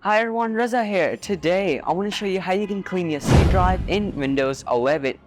Hi everyone, Raza here. Today, I want to show you how you can clean your C drive in Windows 11.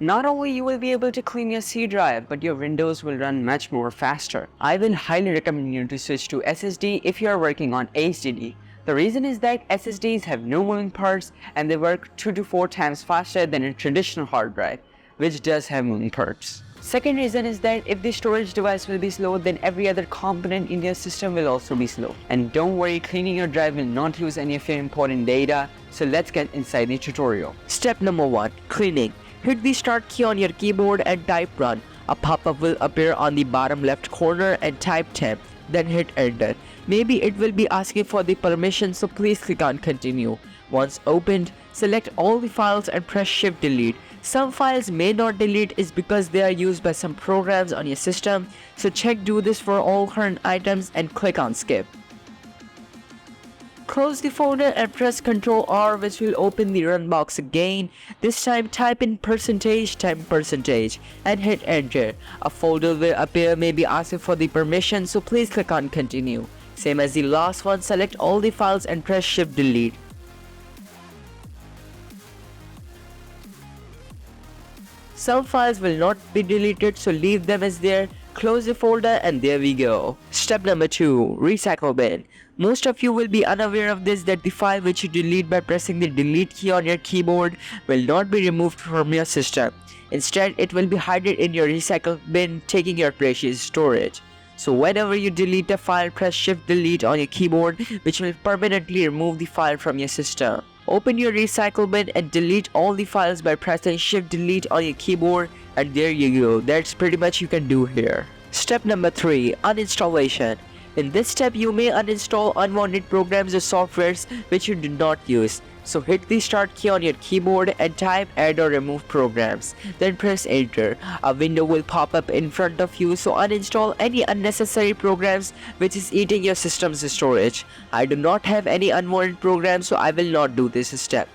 Not only you will be able to clean your C drive, but your Windows will run much more faster. I will highly recommend you to switch to SSD if you are working on HDD. The reason is that SSDs have no moving parts and they work 2 to 4 times faster than a traditional hard drive, which does have moving parts. Second reason is that if the storage device will be slow, then every other component in your system will also be slow. And don't worry, cleaning your drive will not use any of your important data. So let's get inside the tutorial. Step number 1. Cleaning. Hit the start key on your keyboard and type run. A pop-up will appear on the bottom left corner and type temp. Then hit enter. Maybe it will be asking for the permission, so please click on continue. Once opened, select all the files and press shift delete. Some files may not delete is because they are used by some programs on your system, so check do this for all current items and click on skip. Close the folder and press Ctrl R, which will open the run box again. This time type in %temp% and hit enter. A folder will appear, maybe asking for the permission, so please click on continue. Same as the last one, select all the files and press shift delete. Some files will not be deleted, so leave them as there. Close the folder and there we go. Step number 2. Recycle bin. Most of you will be unaware of this, that the file which you delete by pressing the delete key on your keyboard will not be removed from your system. Instead, it will be hidden in your recycle bin, taking your precious storage. So whenever you delete a file, press shift delete on your keyboard, which will permanently remove the file from your system. Open your recycle bin and delete all the files by pressing shift delete on your keyboard, and there you go. That's pretty much you can do here. Step number 3. Uninstallation. In this step, you may uninstall unwanted programs or softwares which you do not use. So hit the start key on your keyboard and type add or remove programs. Then press enter. A window will pop up in front of you, so uninstall any unnecessary programs which is eating your system's storage. I do not have any unwanted programs, so I will not do this step.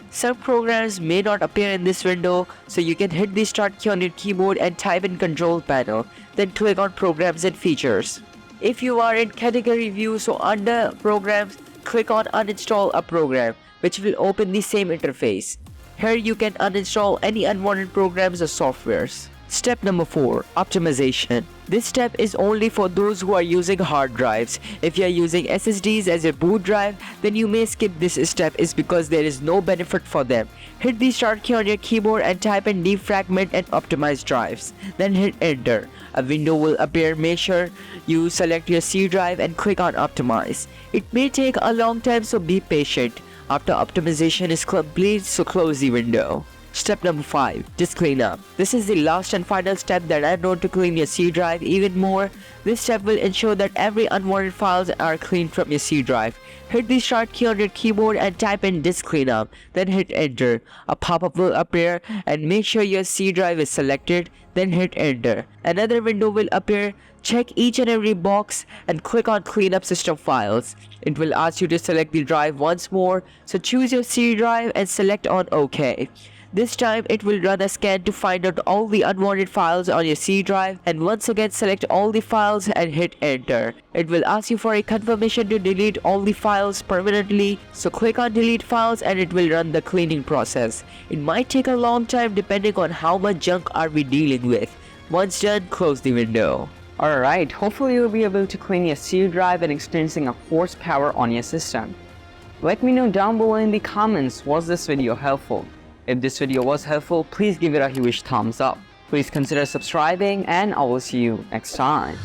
Some programs may not appear in this window, so you can hit the start key on your keyboard and type in control panel. Then click on programs and features. If you are in category view, so under programs, click on uninstall a program, which will open the same interface. Here you can uninstall any unwanted programs or softwares. Step number 4. Optimization. This step is only for those who are using hard drives. If you are using SSDs as a boot drive, then you may skip this step, is because there is no benefit for them. Hit the start key on your keyboard and type in defragment and optimize drives. Then hit enter. A window will appear. Make sure you select your C drive and click on optimize. It may take a long time, so be patient. After optimization is complete, so close the window. Step number 5. Disk cleanup. This is the last and final step that I know to clean your C drive even more. This step will ensure that every unwanted files are cleaned from your C drive. Hit the start key on your keyboard and type in disk cleanup. Then hit enter. A pop-up will appear and make sure your C drive is selected. Then hit enter. Another window will appear. Check each and every box and click on cleanup system files. It will ask you to select the drive once more, so choose your C drive and select on OK. This time it will run a scan to find out all the unwanted files on your C drive, and once again select all the files and hit enter. It will ask you for a confirmation to delete all the files permanently, so click on delete files and it will run the cleaning process. It might take a long time depending on how much junk are we dealing with. Once done, close the window. Alright, hopefully you'll be able to clean your C drive and experiencing a horsepower on your system. Let me know down below in the comments, was this video helpful? If this video was helpful, please give it a huge thumbs up. Please consider subscribing, and I will see you next time.